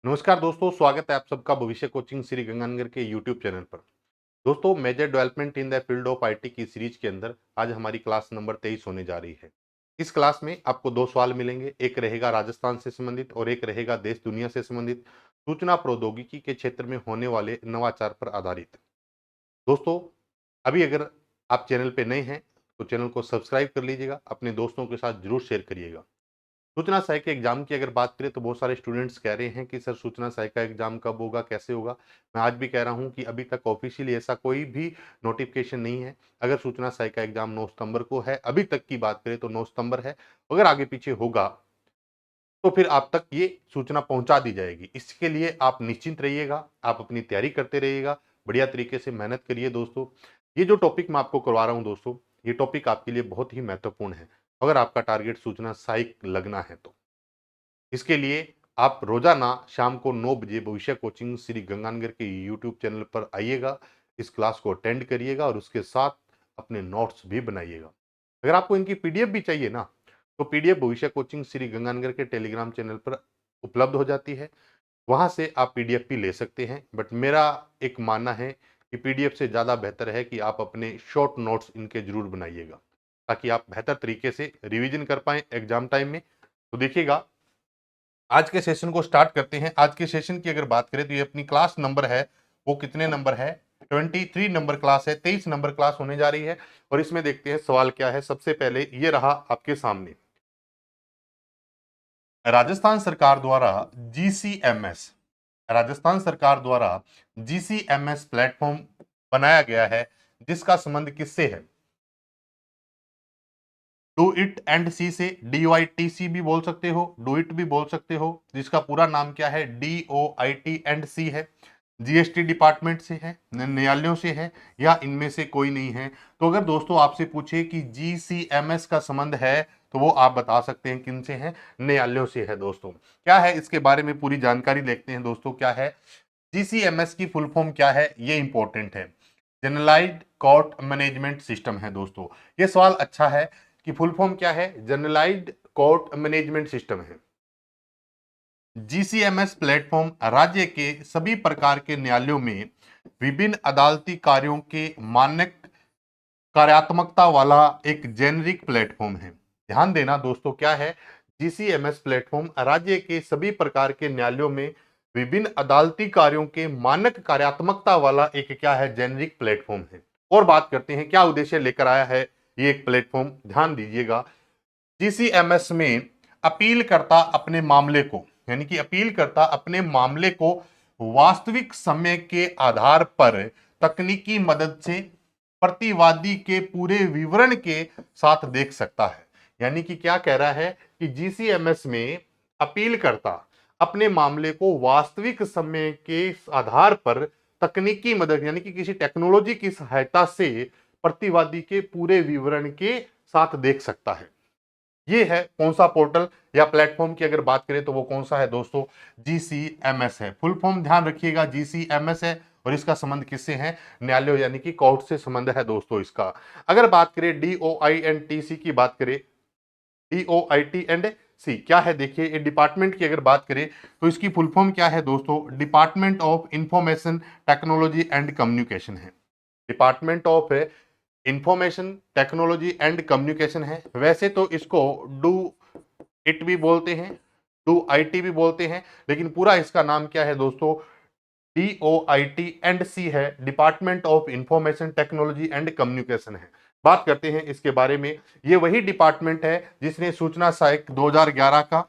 नमस्कार दोस्तों, स्वागत है आप सबका भविष्य कोचिंग श्री गंगानगर के यूट्यूब चैनल पर। दोस्तों, major development in the field of IT की सीरीज के अंदर आज हमारी क्लास नंबर 23 होने जा रही है। इस क्लास में आपको दो सवाल मिलेंगे, एक रहेगा राजस्थान से संबंधित और एक रहेगा देश दुनिया से संबंधित सूचना प्रौद्योगिकी के क्षेत्र में होने वाले नवाचार पर आधारित। दोस्तों, अभी अगर आप चैनल पे नए हैं तो चैनल को सब्सक्राइब कर लीजिएगा, अपने दोस्तों के साथ जरूर शेयर करिएगा। सूचना सहायक एग्जाम की अगर बात करें तो बहुत सारे स्टूडेंट्स कह रहे हैं कि सर सूचना सहायक का एग्जाम कब होगा, कैसे होगा। मैं आज भी कह रहा हूं कि अभी तक ऑफिशियली ऐसा कोई भी नोटिफिकेशन नहीं है। अगर सूचना सहायक का एग्जाम 9 सितंबर को है, अभी तक की बात करें तो 9 सितंबर है। अगर आगे पीछे होगा तो फिर आप तक ये सूचना पहुंचा दी जाएगी। इसके लिए आप निश्चिंत रहिएगा, आप अपनी तैयारी करते रहिएगा, बढ़िया तरीके से मेहनत करिए। दोस्तों, ये जो टॉपिक मैं आपको करवा रहा हूं दोस्तों, ये टॉपिक आपके लिए बहुत ही महत्वपूर्ण है अगर आपका टारगेट सूचना सहायक लगना है तो। इसके लिए आप रोजाना शाम को 9 बजे भविष्य कोचिंग श्री गंगानगर के यूट्यूब चैनल पर आइएगा, इस क्लास को अटेंड करिएगा और उसके साथ अपने नोट्स भी बनाइएगा। अगर आपको इनकी पीडीएफ भी चाहिए ना, तो पीडीएफ भविष्य कोचिंग श्री गंगानगर के टेलीग्राम चैनल पर उपलब्ध हो जाती है। वहां से आप पीडीएफ भी ले सकते हैं, बट मेरा एक मानना है कि पीडीएफ से ज़्यादा बेहतर है कि आप अपने शॉर्ट नोट्स इनके जरूर बनाइएगा, ताकि आप बेहतर तरीके से रिवीजन कर पाएं एग्जाम टाइम में। तो देखिएगा, आज के सेशन को स्टार्ट करते हैं। आज के सेशन की अगर बात करें तो ये अपनी क्लास नंबर है, वो कितने नंबर है, 23 नंबर क्लास है, 23 नंबर क्लास होने जा रही है। और इसमें देखते हैं सवाल क्या है। सबसे पहले ये रहा आपके सामने, राजस्थान सरकार द्वारा जीसीएमएस, राजस्थान सरकार द्वारा जीसीएमएस प्लेटफॉर्म बनाया गया है, जिसका संबंध किससे है। डू इट एंड सी से, DOITC भी बोल सकते हो, डू इट भी बोल सकते हो, जिसका पूरा नाम क्या है, DOIT&C है। जीएसटी डिपार्टमेंट से है, न्यायालयों से है, या इनमें से कोई नहीं है। तो अगर दोस्तों आपसे पूछे कि जीसीएमएस का संबंध है तो वो आप बता सकते हैं किन से है, न्यायालयों से है। दोस्तों क्या है, इसके बारे में पूरी जानकारी देखते हैं। दोस्तों क्या है जीसीएमएस की फुल फॉर्म, क्या है ये इंपॉर्टेंट है। जनरलाइज्ड कोर्ट मैनेजमेंट सिस्टम है। दोस्तों ये सवाल अच्छा है कि फुल फॉर्म क्या है, जनरलाइज्ड कोर्ट मैनेजमेंट सिस्टम है। जीसीएमएस प्लेटफॉर्म राज्य के सभी प्रकार के न्यायालयों में विभिन्न अदालती कार्यों के मानक कार्यात्मकता वाला एक जेनरिक प्लेटफॉर्म है। ध्यान देना दोस्तों, क्या है जीसीएमएस प्लेटफॉर्म राज्य के सभी प्रकार के न्यायालयों में विभिन्न अदालती कार्यों के मानक कार्यात्मकता वाला एक क्या है, जेनरिक प्लेटफॉर्म है। और बात करते हैं क्या उद्देश्य लेकर आया है ये एक प्लेटफॉर्म। ध्यान दीजिएगा, जीसीएमएस में अपील करता अपने मामले को, यानी कि अपील करता अपने मामले को वास्तविक समय के आधार पर तकनीकी मदद से प्रतिवादी के पूरे विवरण के साथ देख सकता है। यानी कि क्या कह रहा है कि जीसीएमएस में अपील करता अपने मामले को वास्तविक समय के आधार पर तकनीकी मदद, यानी कि किसी टेक्नोलॉजी की सहायता से प्रतिवादी के पूरे विवरण के साथ देख सकता है। ये है कौन सा पोर्टल या प्लेटफॉर्म की अगर बात करें तो वो कौन सा है दोस्तों, जीसीएमएस है। फुल फॉर्म ध्यान रखिएगा, जीसीएमएस है और इसका संबंध किससे है, न्यायालय यानी कि कोर्ट से संबंध है दोस्तों इसका। अगर बात करें DOIT&C की बात करें, DOIT&C क्या है, देखिए ये डिपार्टमेंट की अगर बात करें तो इसकी फुल फॉर्म क्या है दोस्तों, department of information technology and communication है। Department of information technology and communication है। वैसे तो इसको डू इट भी बोलते हैं, DOIT भी बोलते हैं, लेकिन पूरा इसका नाम क्या है दोस्तों, DOIT&C है, department of information technology and communication है। बात करते हैं इसके बारे में। ये वही डिपार्टमेंट है जिसने सूचना सहायक 2011 का,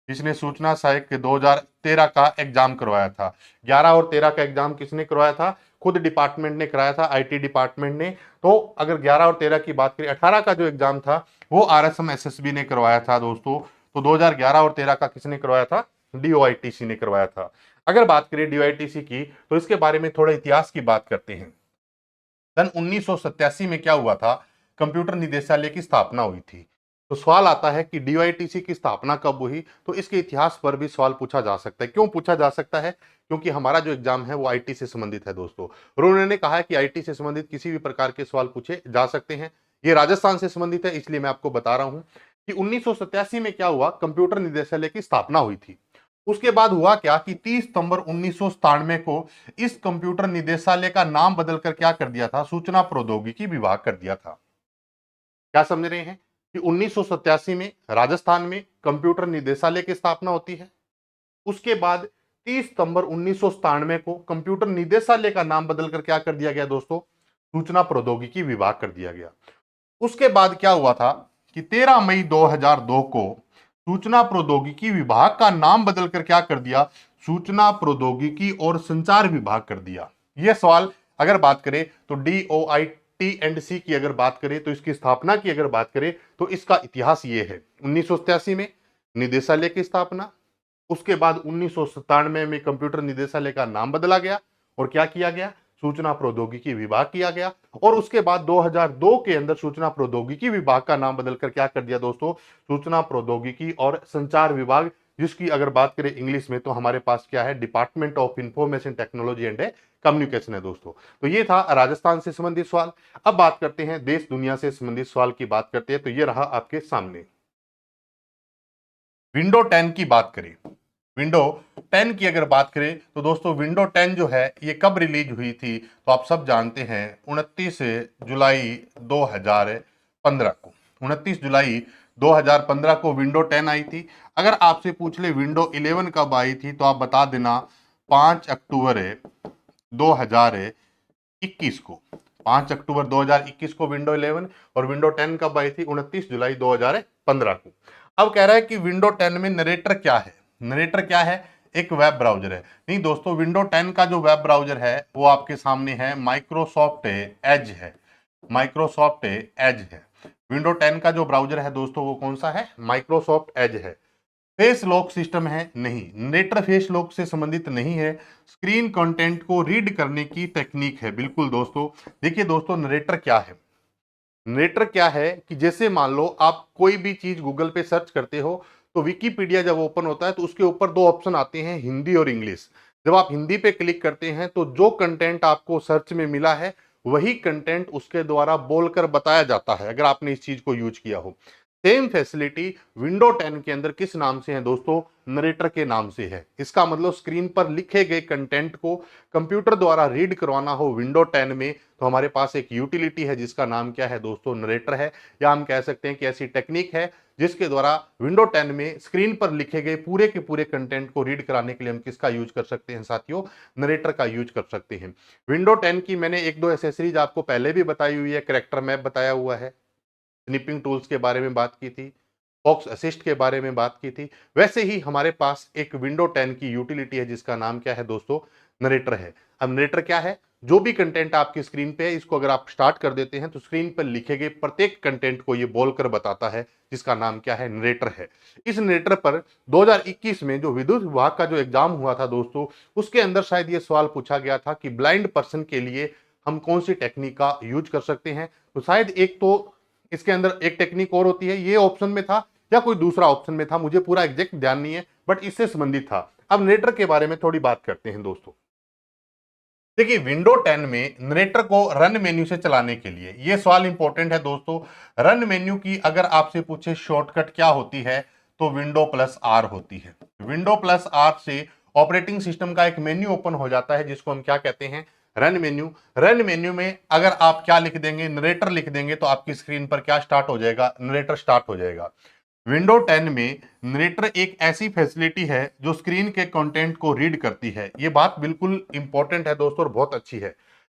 जिसने सूचना सहायक 2013 का एग्जाम करवाया था। 11 और 13 का एग्जाम किसने करवाया था, खुद डिपार्टमेंट ने कराया था, आईटी डिपार्टमेंट ने। तो अगर 11 और 13 की बात करें, 18 का जो एग्जाम था वो आरएसएम एसएसबी ने करवाया था दोस्तों। तो 2011 और 13 का किसने करवाया था, DOITC ने करवाया था। अगर बात करें DOITC की तो इसके बारे में थोड़ा इतिहास की बात करते हैं। सन 1987 में क्या हुआ था, कंप्यूटर निदेशालय की स्थापना हुई थी। तो सवाल आता है कि DOITC की स्थापना कब हुई, तो इसके इतिहास पर भी सवाल पूछा जा सकता है। क्यों पूछा जा सकता है, क्योंकि हमारा जो एग्जाम है वो आईटी से संबंधित है दोस्तों। और उन्होंने कहा है कि आईटी से संबंधित किसी भी प्रकार के सवाल पूछे जा सकते हैं। ये राजस्थान से संबंधित है, इसलिए मैं आपको बता रहा हूं कि 1987 में क्या हुआ, कंप्यूटर निदेशालय की स्थापना हुई थी। उसके बाद हुआ क्या कि 30 सितंबर 1997 को इस कंप्यूटर निदेशालय का नाम बदलकर क्या कर दिया था, सूचना प्रौद्योगिकी विभाग कर दिया था। क्या समझ रहे हैं कि 1987 में राजस्थान में कंप्यूटर निदेशालय की स्थापना होती है। उसके बाद 30 सितंबर 1997 को कंप्यूटर निदेशालय का नाम बदलकर क्या कर दिया गया दोस्तों, सूचना प्रौद्योगिकी विभाग कर दिया गया। उसके बाद क्या हुआ था कि 13 मई 2002 को सूचना प्रौद्योगिकी विभाग का नाम बदलकर क्या कर दिया, सूचना प्रौद्योगिकी और संचार विभाग कर दिया। यह सवाल अगर बात करें तो DOIT&C की अगर बात करें तो इसकी स्थापना की अगर बात करें तो इसका इतिहास ये है, 1987 में निदेशालय की स्थापना, उसके बाद 1997 में कंप्यूटर निदेशालय का नाम बदला गया और क्या किया गया, सूचना प्रौद्योगिकी विभाग किया गया। और उसके बाद 2002 के अंदर सूचना प्रौद्योगिकी विभाग का नाम बदलकर क्या कर दिया दोस्तों, सूचना प्रौद्योगिकी और संचार विभाग, जिसकी अगर बात करें इंग्लिश में तो हमारे पास क्या है, department of information technology and communication है दोस्तों। तो ये था राजस्थान से संबंधित सवाल। अब बात करते हैं देश दुनिया से संबंधित सवाल की बात करते हैं, तो ये रहा आपके सामने। विंडो 10 की बात करें, विंडो 10 की अगर बात करें तो दोस्तों विंडो 10 जो है ये कब रिलीज हुई थी, तो आप सब जानते हैं 29 जुलाई 2015 को, 29 जुलाई 2015 को विंडो 10 आई थी। अगर आपसे पूछ ले विंडो 11 कब आई थी तो आप बता देना 5 अक्टूबर 2021 को, 5 अक्टूबर 2021 को विंडो 11, और विंडो 10 कब आई थी, 29 जुलाई 2015 को। अब कह रहा है कि विंडो 10 में नरेटर क्या है, नरेटर क्या है, एक वेब ब्राउजर है। नहीं दोस्तों, विंडो 10 का जो वेब ब्राउजर है वो आपके सामने है, माइक्रोसॉफ्ट एज है, माइक्रोसॉफ्ट एज है। विंडो 10 का जो ब्राउजर है दोस्तों वो कौन सा है, माइक्रोसॉफ्ट एज है। फेस लॉक सिस्टम है, नहीं, नरेटर फेस लॉक से संबंधित नहीं है, स्क्रीन कंटेंट को रीड करने की टेक्निक है। बिल्कुल दोस्तों, देखिए दोस्तों नरेटर क्या है, नरेटर क्या है कि जैसे मान लो आप कोई भी चीज गूगल पे सर्च करते हो तो विकिपीडिया जब ओपन होता है तो उसके ऊपर दो ऑप्शन आते हैं, हिंदी और इंग्लिश। जब आप हिंदी पे क्लिक करते हैं तो जो कंटेंट आपको सर्च में मिला है वही कंटेंट उसके द्वारा बोलकर बताया जाता है, अगर आपने इस चीज को यूज किया हो। सेम फैसिलिटी विंडो 10 के अंदर किस नाम से है दोस्तों, नरेटर के नाम से है। इसका मतलब स्क्रीन पर लिखे गए कंटेंट को कंप्यूटर द्वारा रीड करवाना हो विंडो 10 में तो हमारे पास एक यूटिलिटी है जिसका नाम क्या है दोस्तों, नरेटर है। या हम कह सकते हैं कि ऐसी टेक्निक है जिसके द्वारा विंडो 10 में स्क्रीन पर लिखे गए पूरे के पूरे कंटेंट को रीड कराने के लिए हम किसका यूज कर सकते हैं साथियों, नरेटर का यूज कर सकते हैं। विंडो 10 की मैंने एक दो एसेसरीज आपको पहले भी बताई हुई है, कैरेक्टर मैप बताया हुआ है, स्निपिंग टूल्स के बारे में बात की थी, फॉक्स असिस्ट के बारे में बात की थी। वैसे ही हमारे पास एक विंडो 10 की यूटिलिटी है जिसका नाम क्या है दोस्तों, नरेटर है। अब नरेटर क्या है, जो भी कंटेंट आपकी स्क्रीन पे है इसको अगर आप स्टार्ट कर देते हैं तो स्क्रीन पर लिखे गए प्रत्येक कंटेंट को ये बोलकर बताता है, जिसका नाम क्या है, नरेटर है। इस नरेटर पर 2021 में जो विद्युत विभाग का जो एग्जाम हुआ था दोस्तों, उसके अंदर शायद ये सवाल पूछा गया था कि ब्लाइंड पर्सन के लिए हम कौन सी टेक्निक का यूज कर सकते हैं। तो शायद एक तो इसके अंदर एक टेक्निक और होती है, ये ऑप्शन में था या कोई दूसरा ऑप्शन में था, मुझे पूरा एग्जैक्ट ध्यान नहीं है, बट इससे संबंधित था। अब नरेटर के बारे में थोड़ी बात करते हैं दोस्तों। देखिए विंडो 10 में नरेटर को रन मेन्यू से चलाने के लिए, ये सवाल इंपॉर्टेंट है दोस्तों, रन मेन्यू की अगर आपसे पूछे शॉर्टकट क्या होती है तो विंडो प्लस आर होती है। विंडो प्लस आर से ऑपरेटिंग सिस्टम का एक मेन्यू ओपन हो जाता है जिसको हम क्या कहते हैं, रन मेन्यू। रन मेन्यू में अगर आप क्या लिख देंगे, नरेटर लिख देंगे तो आपकी स्क्रीन पर क्या स्टार्ट हो जाएगा, नरेटर स्टार्ट हो जाएगा। विंडो 10 में नरेटर एक ऐसी फैसिलिटी है जो स्क्रीन के कंटेंट को रीड करती है। ये बात बिल्कुल इंपॉर्टेंट है दोस्तों और बहुत अच्छी है।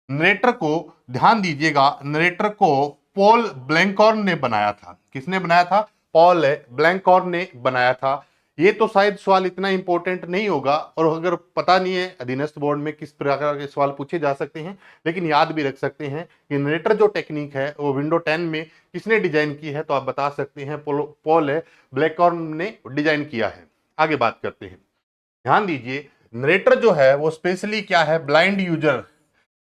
नरेटर को ध्यान दीजिएगा, नरेटर को पॉल ब्लैंकॉर्न ने बनाया था। किसने बनाया था, पॉल ब्लैंकॉर्न ने बनाया था। ये तो शायद सवाल इतना इंपॉर्टेंट नहीं होगा, और अगर पता नहीं है अधीनस्थ बोर्ड में किस प्रकार के सवाल पूछे जा सकते हैं, लेकिन याद भी रख सकते हैं कि नरेटर जो टेक्निक है वो विंडो 10 में किसने डिजाइन की है, तो आप बता सकते हैं पॉल ब्लैंकॉर्न ने डिजाइन किया है। आगे बात करते हैं, ध्यान दीजिए नरेटर जो है वो स्पेशली क्या है, ब्लाइंड यूजर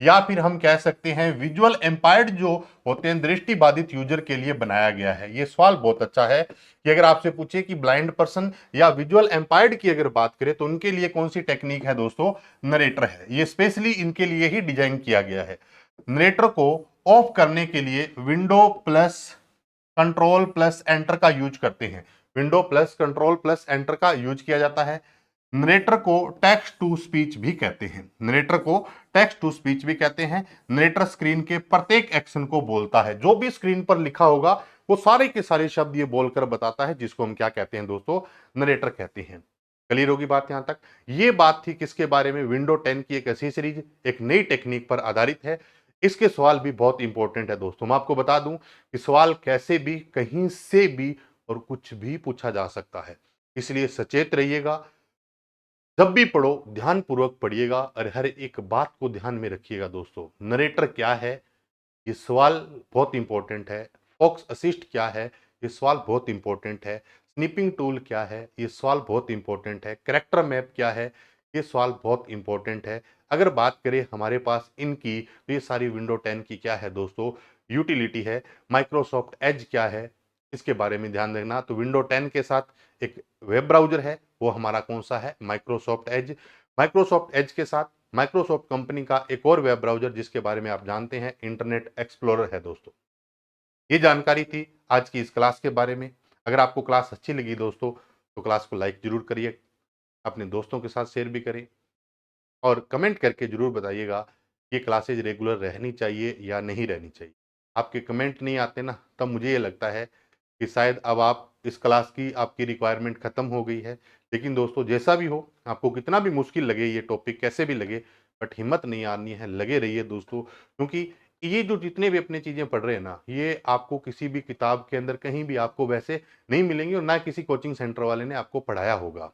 या फिर हम कह सकते हैं विजुअल एम्पायर्ड जो होते हैं, दृष्टि बाधित यूजर के लिए बनाया गया है। ये सवाल बहुत अच्छा है कि अगर आपसे पूछे कि ब्लाइंड पर्सन या विजुअल एम्पायर्ड की अगर बात करें तो उनके लिए कौन सी टेक्निक है दोस्तों, नरेटर है। ये स्पेशली इनके लिए ही डिजाइन किया गया है। नरेटर को ऑफ करने के लिए window plus control plus enter का यूज करते हैं, window plus control plus enter का यूज किया जाता है। नरेटर को टेक्स्ट टू स्पीच भी कहते हैं। नरेटर को टेक्स्ट टू स्पीच भी कहते हैं। नरेटर स्क्रीन के प्रत्येक एक्शन को बोलता है, जो भी स्क्रीन पर लिखा होगा वो सारे के सारे शब्द ये बोलकर बताता है, जिसको हम क्या कहते हैं दोस्तों, नरेटर कहते हैं। क्लियर होगी बात यहां तक। ये बात थी किसके बारे में, विंडो 10 की एक ऐसी सीरीज एक नई टेक्निक पर आधारित है। इसके सवाल भी बहुत इंपॉर्टेंट है दोस्तों। मैं आपको बता दूं कि सवाल कैसे भी कहीं से भी और कुछ भी पूछा जा सकता है, इसलिए सचेत रहिएगा। जब भी पढ़ो ध्यानपूर्वक पढ़िएगा और हर एक बात को ध्यान में रखिएगा दोस्तों। नरेटर क्या है, ये सवाल बहुत इंपॉर्टेंट है। फॉक्स असिस्ट क्या है, ये सवाल बहुत इंपॉर्टेंट है। स्निपिंग टूल क्या है, ये सवाल बहुत इंपॉर्टेंट है। कैरेक्टर मैप क्या है, ये सवाल बहुत इंपॉर्टेंट है। अगर बात करें हमारे पास इनकी, तो ये सारी विंडो 10 की क्या है दोस्तों, यूटिलिटी है। माइक्रोसॉफ्ट एज क्या है, इसके बारे में ध्यान रखना। तो विंडो 10 के साथ एक वेब ब्राउजर है, वो हमारा कौन सा है, माइक्रोसॉफ्ट एज। माइक्रोसॉफ्ट एज के साथ माइक्रोसॉफ्ट कंपनी का एक और वेब ब्राउजर जिसके बारे में आप जानते हैं, इंटरनेट एक्सप्लोरर है दोस्तों। ये जानकारी थी आज की इस क्लास के बारे में। अगर आपको क्लास अच्छी लगी दोस्तों, तो क्लास को लाइक जरूर करिए, अपने दोस्तों के साथ शेयर भी करें और कमेंट करके जरूर बताइएगा ये क्लासेज रेगुलर रहनी चाहिए या नहीं रहनी चाहिए। आपके कमेंट नहीं आते ना, तब मुझे ये लगता है कि शायद अब आप इस क्लास की आपकी रिक्वायरमेंट खत्म हो गई है। लेकिन दोस्तों जैसा भी हो, आपको कितना भी मुश्किल लगे ये टॉपिक, कैसे भी लगे, बट हिम्मत नहीं आनी है, लगे रहिए दोस्तों। क्योंकि ये जो जितने भी अपने चीजें पढ़ रहे हैं ना, ये आपको किसी भी किताब के अंदर कहीं भी आपको वैसे नहीं मिलेंगे और ना किसी कोचिंग सेंटर वाले ने आपको पढ़ाया होगा।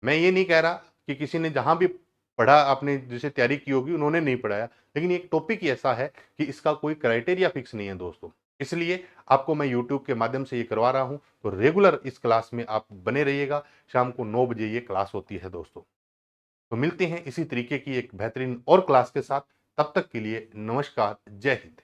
मैं ये नहीं कह रहा कि किसी ने जहां भी पढ़ा, आपने जैसे तैयारी की होगी उन्होंने नहीं पढ़ाया, लेकिन एक टॉपिक ही ऐसा है कि इसका कोई क्राइटेरिया फिक्स नहीं है दोस्तों। इसलिए आपको मैं यूट्यूब के माध्यम से ये करवा रहा हूं, तो रेगुलर इस क्लास में आप बने रहिएगा। शाम को 9 बजे ये क्लास होती है दोस्तों। तो मिलते हैं इसी तरीके की एक बेहतरीन और क्लास के साथ। तब तक के लिए नमस्कार, जय हिंद।